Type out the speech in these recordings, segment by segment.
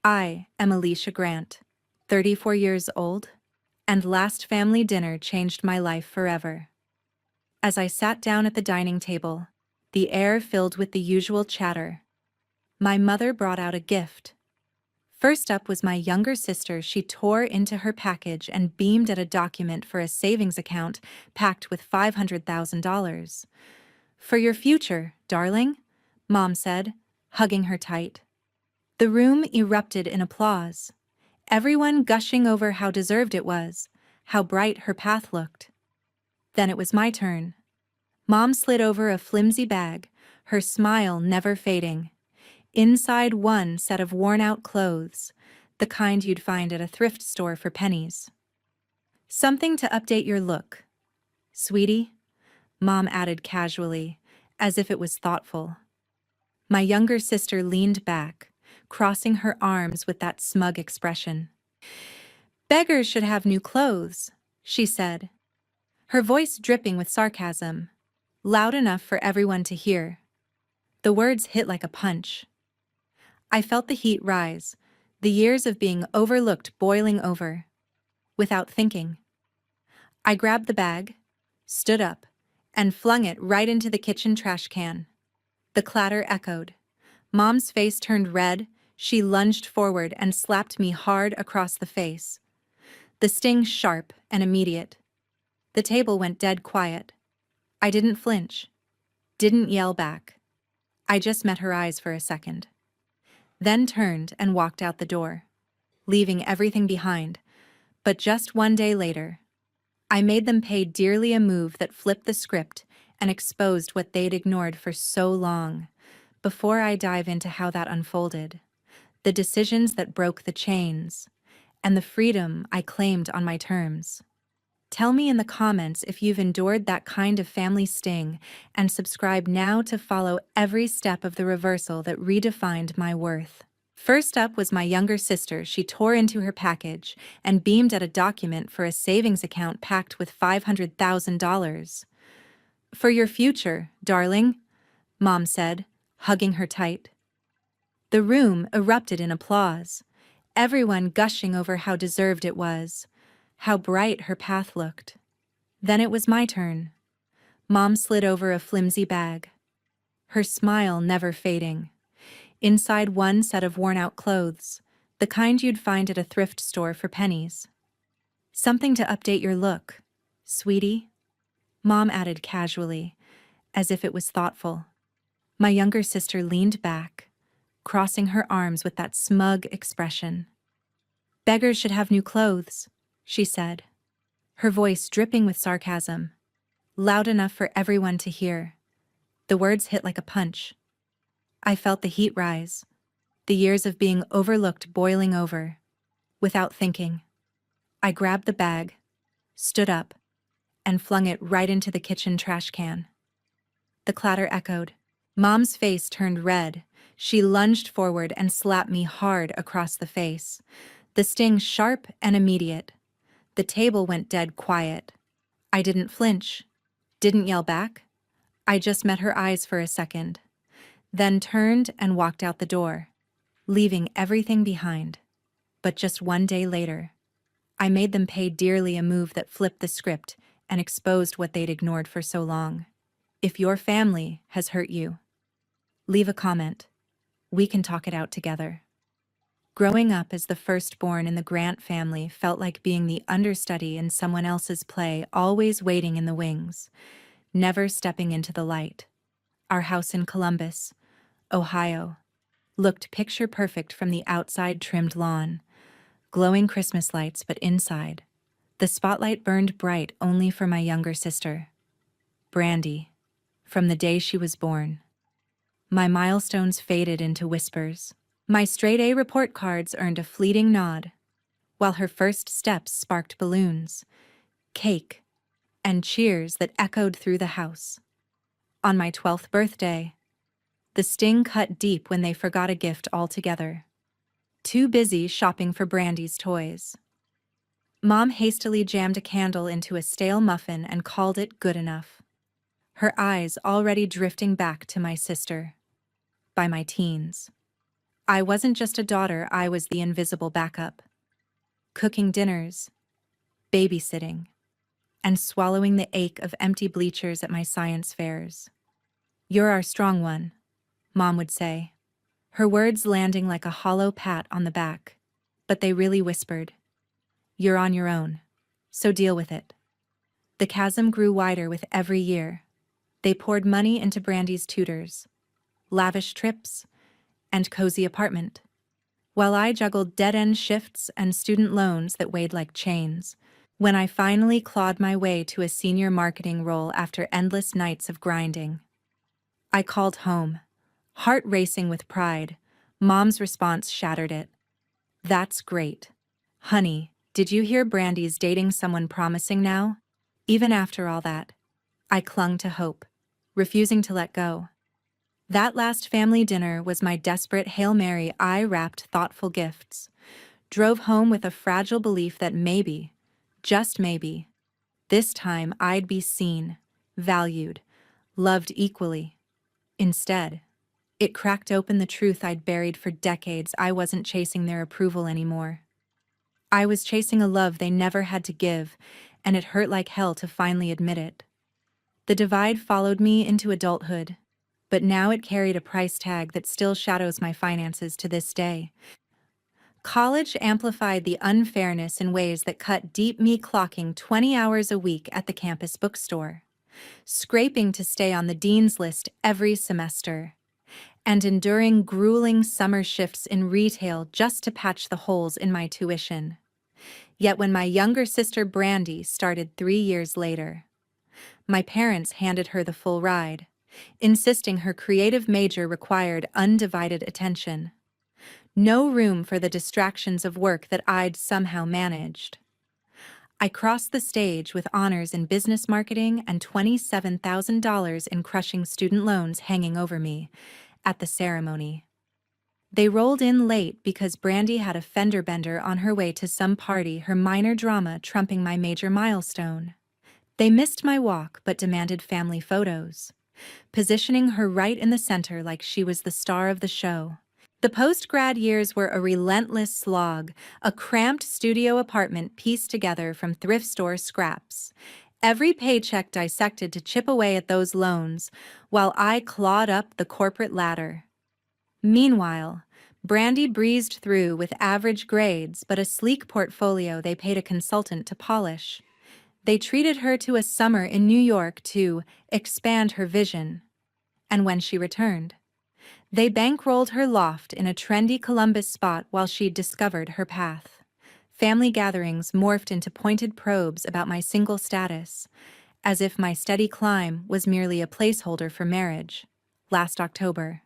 I am Alicia Grant, 34 years old, and last family dinner changed my life forever. As I sat down at the dining table, the air filled with the usual chatter. My mother brought out a gift. First up was my younger sister. She tore into her package and beamed at a document for a savings account packed with $500,000. "For your future, darling," Mom said, hugging her tight. The room erupted in applause, everyone gushing over how deserved it was, how bright her path looked. Then it was my turn. Mom slid over a flimsy bag, her smile never fading. Inside one set of worn-out clothes, the kind you'd find at a thrift store for pennies. "Something to update your look, sweetie," Mom added casually, as if it was thoughtful. My younger sister leaned back, crossing her arms with that smug expression. "Beggars should have new clothes," she said, her voice dripping with sarcasm, loud enough for everyone to hear. The words hit like a punch. I felt the heat rise, the years of being overlooked boiling over. Without thinking, I grabbed the bag, stood up, and flung it right into the kitchen trash can. The clatter echoed. Mom's face turned red. She lunged forward and slapped me hard across the face. The sting sharp and immediate. The table went dead quiet. I didn't flinch, didn't yell back. I just met her eyes for a second. Then turned and walked out the door, leaving everything behind. But just one day later, I made them pay dearly, a move that flipped the script and exposed what they'd ignored for so long. Before I dive into how that unfolded, the decisions that broke the chains, and the freedom I claimed on my terms, tell me in the comments if you've endured that kind of family sting, and subscribe now to follow every step of the reversal that redefined my worth. First up was my younger sister. She tore into her package and beamed at a document for a savings account packed with $500,000. "For your future, darling," Mom said, hugging her tight. The room erupted in applause, everyone gushing over how deserved it was, how bright her path looked. Then it was my turn. Mom slid over a flimsy bag, her smile never fading. Inside one set of worn-out clothes, the kind you'd find at a thrift store for pennies. "Something to update your look, sweetie," Mom added casually, as if it was thoughtful. My younger sister leaned back, crossing her arms with that smug expression. "Beggars should have new clothes," she said, her voice dripping with sarcasm, loud enough for everyone to hear. The words hit like a punch. I felt the heat rise, the years of being overlooked boiling over. Without thinking, I grabbed the bag, stood up, and flung it right into the kitchen trash can. The clatter echoed. Mom's face turned red. She lunged forward and slapped me hard across the face. The sting sharp and immediate. The table went dead quiet. I didn't flinch, didn't yell back. I just met her eyes for a second, then turned and walked out the door, leaving everything behind. But just one day later, I made them pay dearly, a move that flipped the script and exposed what they'd ignored for so long. If your family has hurt you, leave a comment. We can talk it out together. Growing up as the firstborn in the Grant family felt like being the understudy in someone else's play, always waiting in the wings, never stepping into the light. Our house in Columbus, Ohio, looked picture perfect from the outside. Trimmed lawn, glowing Christmas lights, but inside, the spotlight burned bright only for my younger sister, Brandy, from the day she was born. My milestones faded into whispers. My straight-A report cards earned a fleeting nod, while her first steps sparked balloons, cake, and cheers that echoed through the house. On my 12th birthday, the sting cut deep when they forgot a gift altogether. Too busy shopping for Brandy's toys. Mom hastily jammed a candle into a stale muffin and called it good enough, her eyes already drifting back to my sister. By my teens, I wasn't just a daughter, I was the invisible backup. Cooking dinners, babysitting, and swallowing the ache of empty bleachers at my science fairs. "You're our strong one," Mom would say, her words landing like a hollow pat on the back. But they really whispered, "You're on your own, so deal with it." The chasm grew wider with every year. They poured money into Brandy's tutors, lavish trips, and cozy apartment, while I juggled dead-end shifts and student loans that weighed like chains. When I finally clawed my way to a senior marketing role after endless nights of grinding, I called home, heart racing with pride. Mom's response shattered it. "That's great. Honey, did you hear Brandy's dating someone promising now?" Even after all that, I clung to hope, refusing to let go. That last family dinner was my desperate Hail Mary. I wrapped thoughtful gifts, drove home with a fragile belief that maybe, just maybe, this time I'd be seen, valued, loved equally. Instead, it cracked open the truth I'd buried for decades. I wasn't chasing their approval anymore. I was chasing a love they never had to give, and it hurt like hell to finally admit it. The divide followed me into adulthood, but now it carried a price tag that still shadows my finances to this day. College amplified the unfairness in ways that cut deep. Me clocking 20 hours a week at the campus bookstore, scraping to stay on the dean's list every semester, and enduring grueling summer shifts in retail just to patch the holes in my tuition. Yet when my younger sister Brandy started 3 years later, my parents handed her the full ride, insisting her creative major required undivided attention. No room for the distractions of work that I'd somehow managed. I crossed the stage with honors in business marketing and $27,000 in crushing student loans hanging over me at the ceremony. They rolled in late because Brandy had a fender bender on her way to some party, her minor drama trumping my major milestone. They missed my walk but demanded family photos, positioning her right in the center like she was the star of the show. The post-grad years were a relentless slog, a cramped studio apartment pieced together from thrift store scraps. Every paycheck dissected to chip away at those loans, while I clawed up the corporate ladder. Meanwhile, Brandy breezed through with average grades but a sleek portfolio they paid a consultant to polish. They treated her to a summer in New York to expand her vision. And when she returned, they bankrolled her loft in a trendy Columbus spot while she discovered her path. Family gatherings morphed into pointed probes about my single status, as if my steady climb was merely a placeholder for marriage. Last October,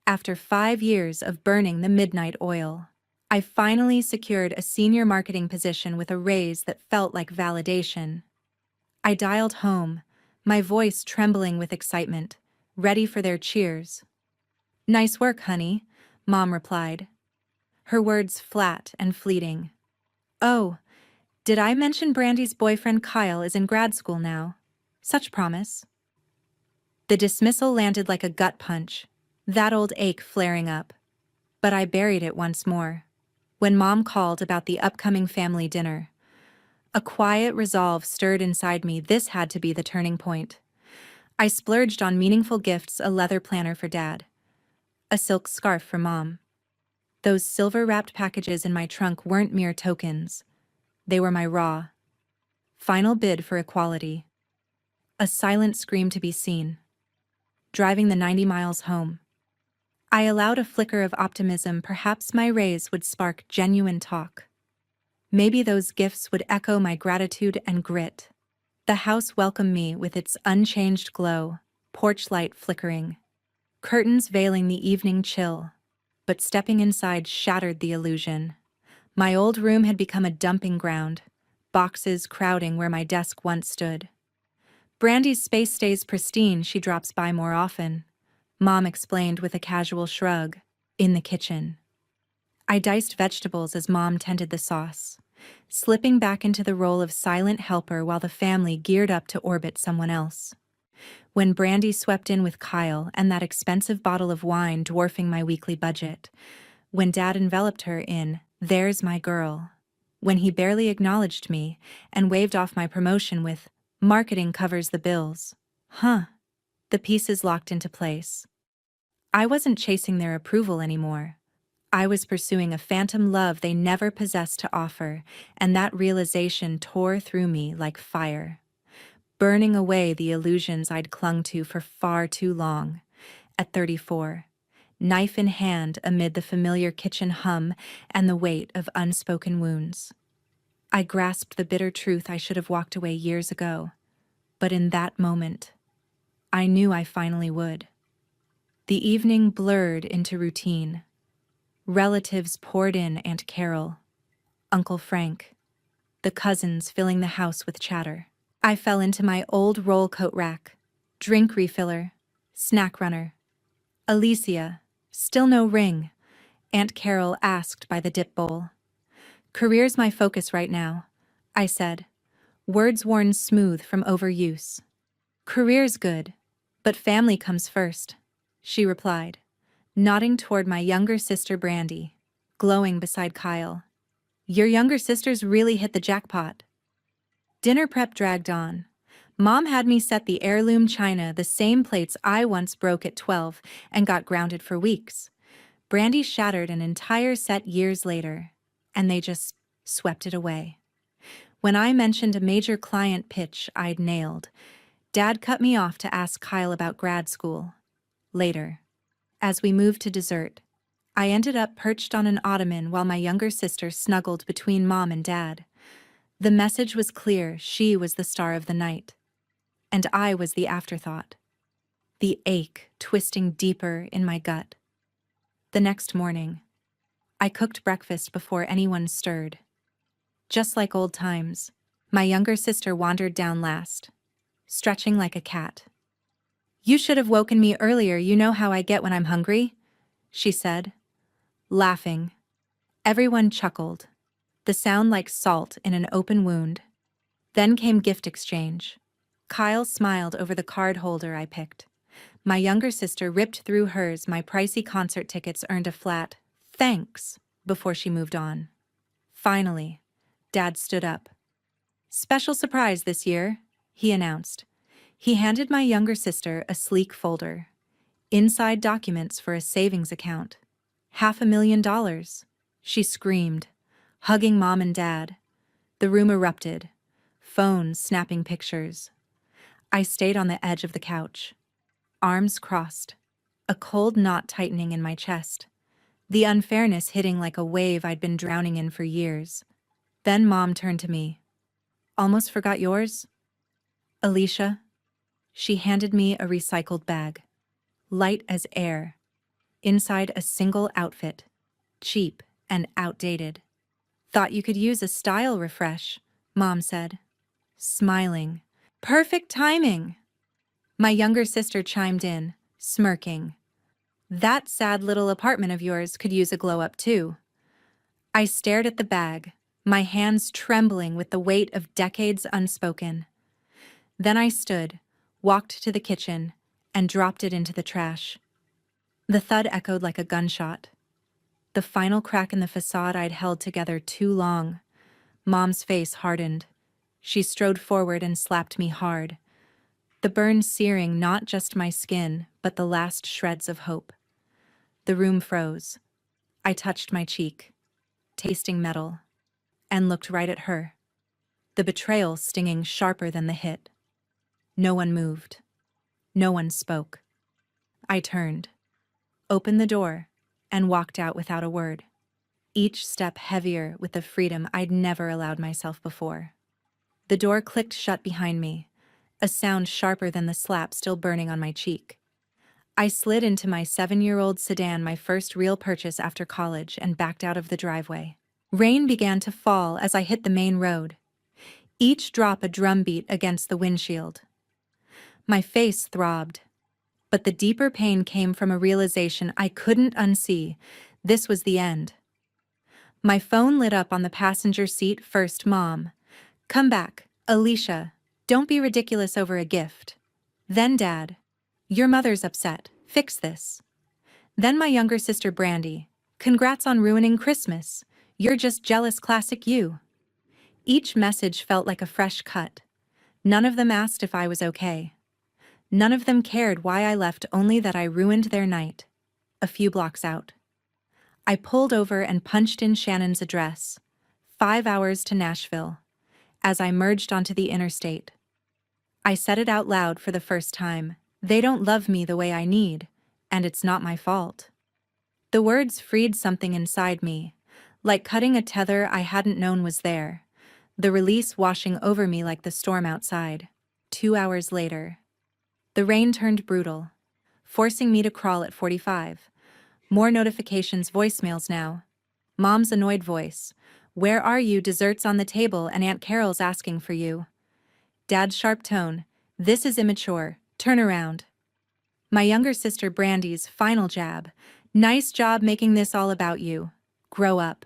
after 5 years of burning the midnight oil, I finally secured a senior marketing position with a raise that felt like validation. I dialed home, my voice trembling with excitement, ready for their cheers. "Nice work, honey," Mom replied, her words flat and fleeting. "Oh, did I mention Brandy's boyfriend Kyle is in grad school now? Such promise." The dismissal landed like a gut punch, that old ache flaring up. But I buried it once more. When Mom called about the upcoming family dinner, a quiet resolve stirred inside me. This had to be the turning point. I splurged on meaningful gifts: a leather planner for Dad, a silk scarf for Mom. Those silver-wrapped packages in my trunk weren't mere tokens. They were my raw, final bid for equality. A silent scream to be seen. Driving the 90 miles home, I allowed a flicker of optimism. Perhaps my raise would spark genuine talk. Maybe those gifts would echo my gratitude and grit. The house welcomed me with its unchanged glow, porch light flickering, curtains veiling the evening chill. But stepping inside shattered the illusion. My old room had become a dumping ground, boxes crowding where my desk once stood. "Brandy's space stays pristine, she drops by more often," Mom explained with a casual shrug. In the kitchen, I diced vegetables as Mom tended the sauce, slipping back into the role of silent helper while the family geared up to orbit someone else. When Brandy swept in with Kyle and that expensive bottle of wine dwarfing my weekly budget, when Dad enveloped her in "There's my girl," when he barely acknowledged me and waved off my promotion with "Marketing covers the bills." Huh. The pieces locked into place. I wasn't chasing their approval anymore. I was pursuing a phantom love they never possessed to offer, and that realization tore through me like fire, burning away the illusions I'd clung to for far too long. At 34, knife in hand amid the familiar kitchen hum and the weight of unspoken wounds, I grasped the bitter truth I should have walked away years ago. But in that moment, I knew I finally would. The evening blurred into routine. Relatives poured in: Aunt Carol, Uncle Frank, the cousins filling the house with chatter. I fell into my old roll coat rack, drink refiller, snack runner. Alicia, still no ring? Aunt Carol asked by the dip bowl. Career's my focus right now, I said, words worn smooth from overuse. Career's good, but family comes first, she replied, nodding toward my younger sister Brandy, glowing beside Kyle. Your younger sister's really hit the jackpot. Dinner prep dragged on. Mom had me set the heirloom china, the same plates I once broke at 12 and got grounded for weeks. Brandy shattered an entire set years later, and they just swept it away. When I mentioned a major client pitch I'd nailed, Dad cut me off to ask Kyle about grad school. Later, as we moved to dessert, I ended up perched on an ottoman while my younger sister snuggled between Mom and Dad. The message was clear: she was the star of the night, and I was the afterthought. The ache twisting deeper in my gut. The next morning, I cooked breakfast before anyone stirred. Just like old times, my younger sister wandered down last, stretching like a cat. You should have woken me earlier, you know how I get when I'm hungry, she said, laughing. Everyone chuckled, the sound like salt in an open wound. Then came gift exchange. Kyle smiled over the card holder I picked. My younger sister ripped through hers. My pricey concert tickets earned a flat "thanks" before she moved on. Finally, Dad stood up. Special surprise this year, he announced. He handed my younger sister a sleek folder. Inside documents for a savings account. $500,000, she screamed, hugging Mom and Dad. The room erupted, phones snapping pictures. I stayed on the edge of the couch, arms crossed, a cold knot tightening in my chest, the unfairness hitting like a wave I'd been drowning in for years. Then Mom turned to me. Almost forgot yours? Alicia. She handed me a recycled bag, light as air, inside a single outfit, cheap and outdated. Thought you could use a style refresh, Mom said, smiling. Perfect timing. My younger sister chimed in, smirking. That sad little apartment of yours could use a glow-up too. I stared at the bag, my hands trembling with the weight of decades unspoken. Then I stood, walked to the kitchen, and dropped it into the trash. The thud echoed like a gunshot. The final crack in the facade I'd held together too long. Mom's face hardened. She strode forward and slapped me hard, the burn searing not just my skin, but the last shreds of hope. The room froze. I touched my cheek, tasting metal, and looked right at her, the betrayal stinging sharper than the hit. No one moved. No one spoke. I turned, opened the door, and walked out without a word, each step heavier with the freedom I'd never allowed myself before. The door clicked shut behind me, a sound sharper than the slap still burning on my cheek. I slid into my 7-year-old sedan, my first real purchase after college, and backed out of the driveway. Rain began to fall as I hit the main road, each drop a drumbeat against the windshield. My face throbbed, but the deeper pain came from a realization I couldn't unsee. This was the end. My phone lit up on the passenger seat. First, Mom. Come back, Alicia. Don't be ridiculous over a gift. Then Dad. Your mother's upset. Fix this. Then my younger sister Brandy. Congrats on ruining Christmas. You're just jealous classic you. Each message felt like a fresh cut. None of them asked if I was okay. None of them cared why I left, only that I ruined their night. A few blocks out. I pulled over and punched in Shannon's address. 5 hours to Nashville. As I merged onto the interstate, I said it out loud for the first time. They don't love me the way I need, and it's not my fault. The words freed something inside me, like cutting a tether I hadn't known was there, the release washing over me like the storm outside. 2 hours later, the rain turned brutal, forcing me to crawl at 45. More notifications, voicemails now. Mom's annoyed voice. Where are you? Desserts on the table and Aunt Carol's asking for you. Dad's sharp tone. This is immature. Turn around. My younger sister Brandy's final jab. Nice job making this all about you. Grow up.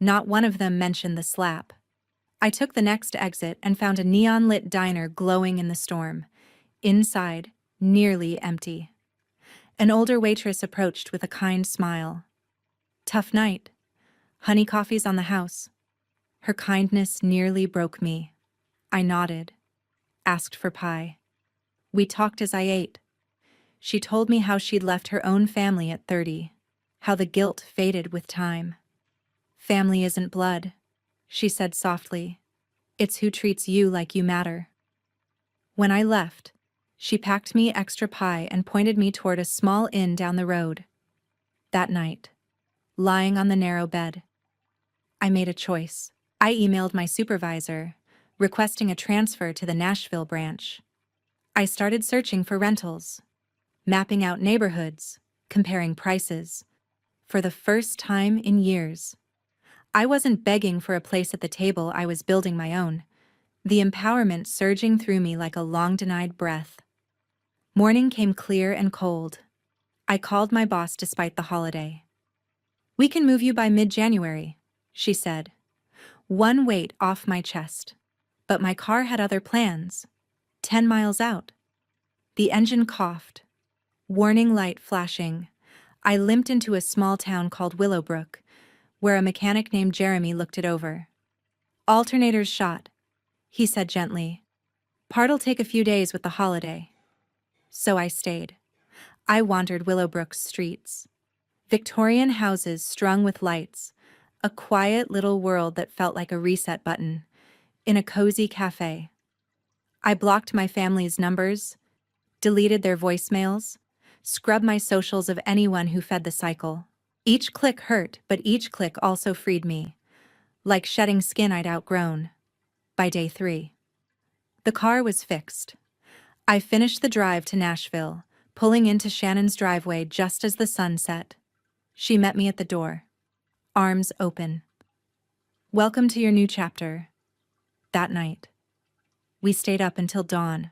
Not one of them mentioned the slap. I took the next exit and found a neon-lit diner glowing in the storm. Inside, nearly empty. An older waitress approached with a kind smile. Tough night. Honey coffee's on the house. Her kindness nearly broke me. I nodded. Asked for pie. We talked as I ate. She told me how she'd left her own family at 30. How the guilt faded with time. Family isn't blood, she said softly. It's who treats you like you matter. When I left, she packed me extra pie and pointed me toward a small inn down the road. That night, lying on the narrow bed, I made a choice. I emailed my supervisor, requesting a transfer to the Nashville branch. I started searching for rentals, mapping out neighborhoods, comparing prices. For the first time in years, I wasn't begging for a place at the table, I was building my own, the empowerment surging through me like a long-denied breath. Morning came clear and cold. I called my boss despite the holiday. We can move you by mid-January, she said. One weight off my chest. But my car had other plans. 10 miles out. The engine coughed. Warning light flashing. I limped into a small town called Willowbrook, where a mechanic named Jeremy looked it over. Alternators shot, he said gently. Part'll take a few days with the holiday. So I stayed. I wandered Willowbrook's streets. Victorian houses strung with lights, a quiet little world that felt like a reset button, in a cozy cafe. I blocked my family's numbers, deleted their voicemails, scrubbed my socials of anyone who fed the cycle. Each click hurt, but each click also freed me, like shedding skin I'd outgrown. By day 3, the car was fixed. I finished the drive to Nashville, pulling into Shannon's driveway just as the sun set. She met me at the door, arms open. Welcome to your new chapter. That night, we stayed up until dawn.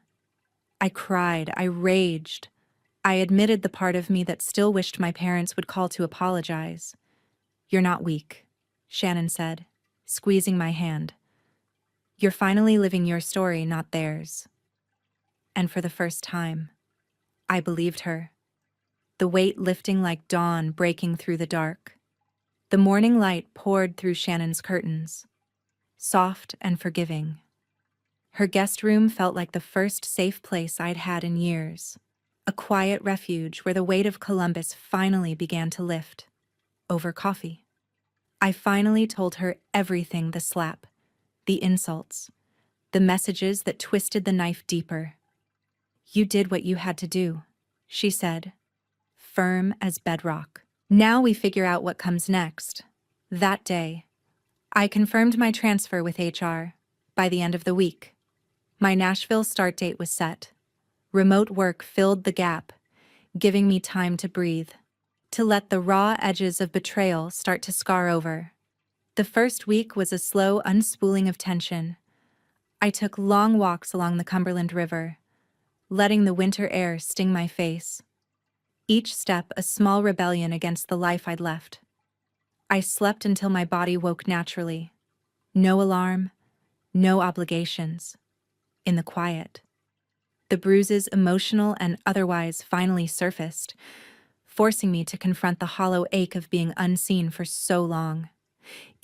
I cried, I raged. I admitted the part of me that still wished my parents would call to apologize. You're not weak, Shannon said, squeezing my hand. You're finally living your story, not theirs. And for the first time, I believed her. The weight lifting like dawn breaking through the dark. The morning light poured through Shannon's curtains, soft and forgiving. Her guest room felt like the first safe place I'd had in years, a quiet refuge where the weight of Columbus finally began to lift. Over coffee. I finally told her everything, the slap, the insults, the messages that twisted the knife deeper. You did what you had to do, she said, firm as bedrock. Now we figure out what comes next. That day, I confirmed my transfer with HR. By the end of the week, my Nashville start date was set. Remote work filled the gap, giving me time to breathe, to let the raw edges of betrayal start to scar over. The first week was a slow unspooling of tension. I took long walks along the Cumberland River, letting the winter air sting my face. Each step a small rebellion against the life I'd left. I slept until my body woke naturally. No alarm, no obligations. In the quiet. The bruises, emotional and otherwise, finally surfaced. forcing me to confront the hollow ache of being unseen for so long.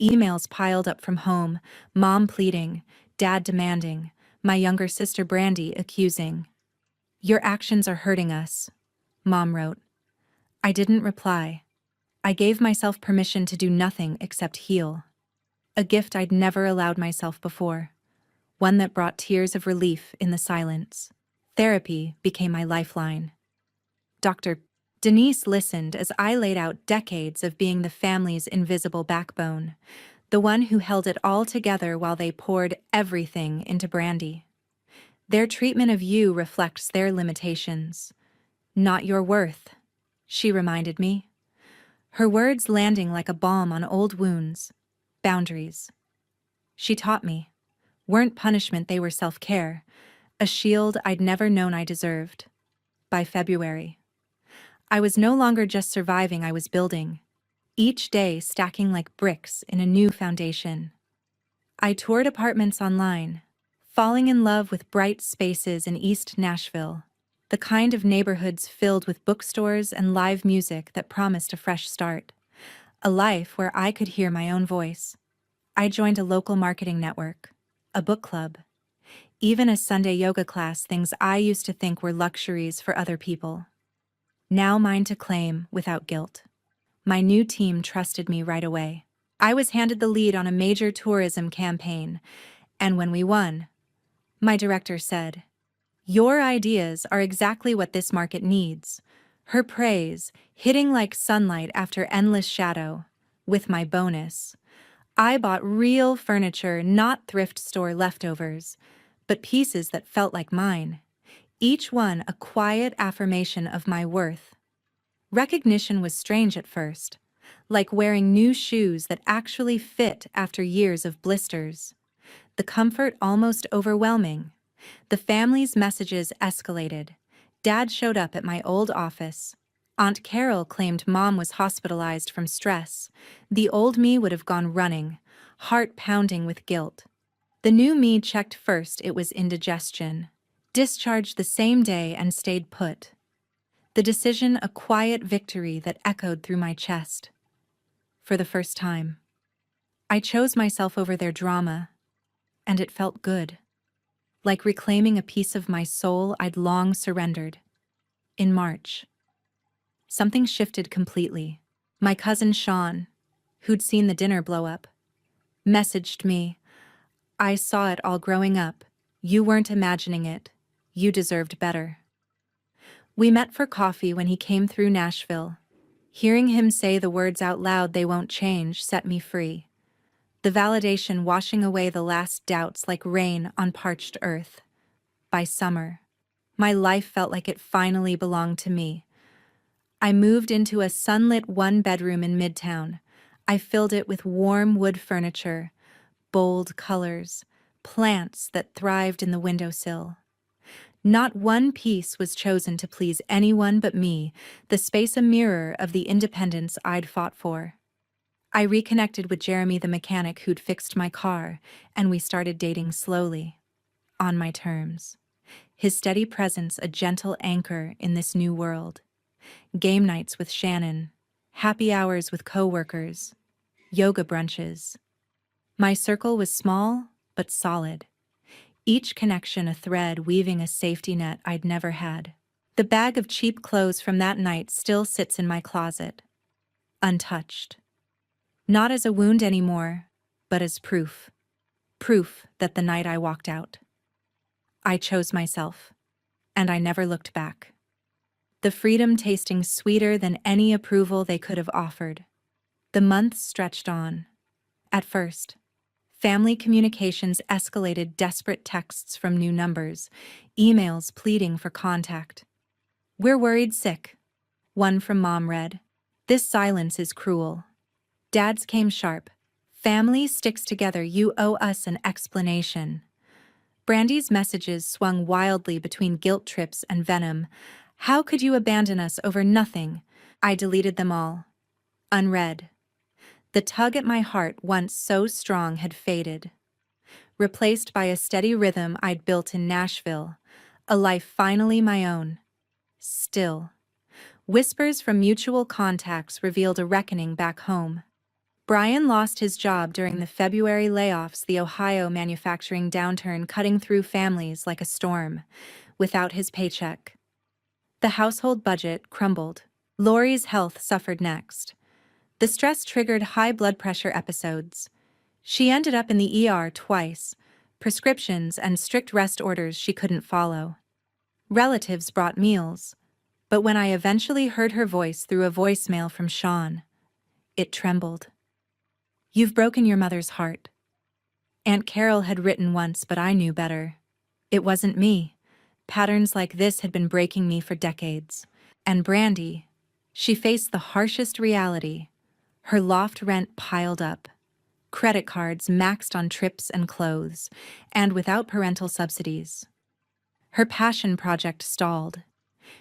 Emails piled up from home, mom pleading, dad demanding, my younger sister Brandy accusing. "Your actions are hurting us," mom wrote. I didn't reply. I gave myself permission to do nothing except heal. A gift I'd never allowed myself before. One that brought tears of relief in the silence. Therapy became my lifeline. Dr. Denise listened as I laid out decades of being the family's invisible backbone, the one who held it all together while they poured everything into Brandy. "Their treatment of you reflects their limitations, not your worth," she reminded me, her words landing like a balm on old wounds. Boundaries. She taught me, weren't punishment, they were self-care, a shield I'd never known I deserved. By February, I was no longer just surviving, I was building, each day stacking like bricks in a new foundation. I toured apartments online, falling in love with bright spaces in East Nashville, the kind of neighborhoods filled with bookstores and live music that promised a fresh start, a life where I could hear my own voice. I joined a local marketing network, a book club, even a Sunday yoga class, things I used to think were luxuries for other people. Now mine to claim without guilt. My new team trusted me right away. I was handed the lead on a major tourism campaign, and when we won, my director said, "Your ideas are exactly what this market needs." Her praise, hitting like sunlight after endless shadow. With my bonus, I bought real furniture, not thrift store leftovers, but pieces that felt like mine, each one a quiet affirmation of my worth. Recognition was strange at first, like wearing new shoes that actually fit after years of blisters. The comfort almost overwhelming. The family's messages escalated. Dad showed up at my old office. Aunt Carol claimed mom was hospitalized from stress. The old me would have gone running, heart pounding with guilt. The new me checked first, it was indigestion. Discharged the same day and stayed put. The decision a quiet victory that echoed through my chest. For the first time, I chose myself over their drama, and it felt good. Like reclaiming a piece of my soul I'd long surrendered. In March, something shifted completely. My cousin Sean, who'd seen the dinner blow up, messaged me, "I saw it all growing up. You weren't imagining it. You deserved better." We met for coffee when he came through Nashville. Hearing him say the words out loud, "They won't change," set me free. The validation washing away the last doubts like rain on parched earth. By summer, my life felt like it finally belonged to me. I moved into a sunlit one-bedroom in Midtown. I filled it with warm wood furniture, bold colors, plants that thrived in the windowsill. Not one piece was chosen to please anyone but me, the space a mirror of the independence I'd fought for. I reconnected with Jeremy, the mechanic who'd fixed my car, and we started dating slowly, on my terms. His steady presence a gentle anchor in this new world. Game nights with Shannon, happy hours with coworkers, yoga brunches. My circle was small but solid. Each connection a thread weaving a safety net I'd never had. The bag of cheap clothes from that night still sits in my closet, untouched. Not as a wound anymore, but as proof. Proof that the night I walked out, I chose myself, and I never looked back. The freedom tasting sweeter than any approval they could have offered. The months stretched on. At first, family communications escalated, desperate texts from new numbers, emails pleading for contact. "We're worried sick," one from mom read. "This silence is cruel." Dad's came sharp. "Family sticks together, you owe us an explanation." Brandy's messages swung wildly between guilt trips and venom. "How could you abandon us over nothing?" I deleted them all, unread. The tug at my heart, once so strong, had faded, replaced by a steady rhythm I'd built in Nashville, a life finally my own. Still, Whispers from mutual contacts revealed a reckoning back home. Brian lost his job during the February layoffs, the Ohio manufacturing downturn cutting through families like a storm, without his paycheck. The household budget crumbled. Lori's health suffered next. The stress triggered high blood pressure episodes. She ended up in the ER twice, prescriptions and strict rest orders she couldn't follow. Relatives brought meals, but when I eventually heard her voice through a voicemail from Sean, it trembled. "You've broken your mother's heart." Aunt Carol had written once, but I knew better. It wasn't me. Patterns like this had been breaking me for decades. And Brandy, she faced the harshest reality. Her loft rent piled up, credit cards maxed on trips and clothes, and without parental subsidies. Her passion project stalled.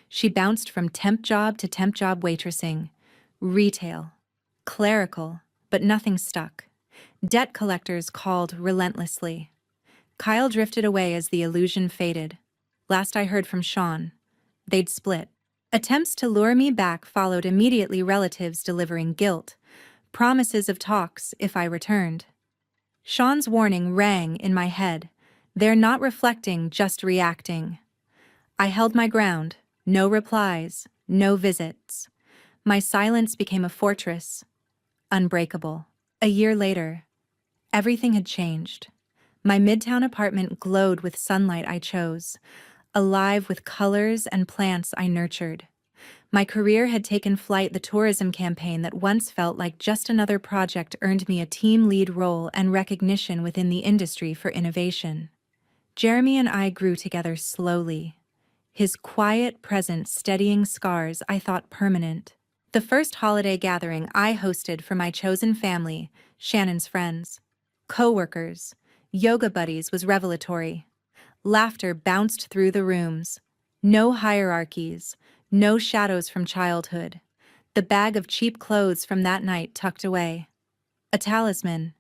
She bounced from temp job to temp job waitressing, retail, clerical, but nothing stuck. Debt collectors called relentlessly. Kyle drifted away as the illusion faded. Last I heard from Sean, they'd split. Attempts to lure me back followed immediately, relatives delivering guilt, promises of talks if I returned. Sean's warning rang in my head. They're not reflecting, just reacting. I held my ground. No replies, no visits. My silence became a fortress, unbreakable. A year later, everything had changed. My midtown apartment glowed with sunlight I chose, alive with colors and plants I nurtured. My career had taken flight. The tourism campaign that once felt like just another project earned me a team lead role and recognition within the industry for innovation. Jeremy and I grew together slowly, his quiet presence steadying scars I thought permanent. The first holiday gathering I hosted for my chosen family, Shannon's friends, co-workers, yoga buddies, was revelatory. Laughter bounced through the rooms. No hierarchies, no shadows from childhood. The bag of cheap clothes from that night tucked away. A talisman.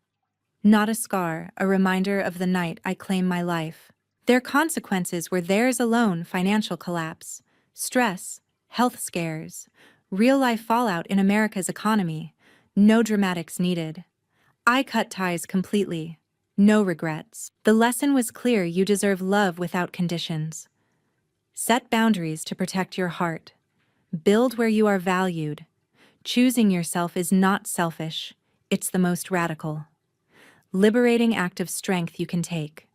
Not a scar, a reminder of the night I claimed my life. Their consequences were theirs alone: financial collapse, stress, health scares, real-life fallout in America's economy. No dramatics needed. I cut ties completely. No regrets. The lesson was clear: you deserve love without conditions. Set boundaries to protect your heart. Build where you are valued. Choosing yourself is not selfish, it's the most radical, liberating act of strength you can take.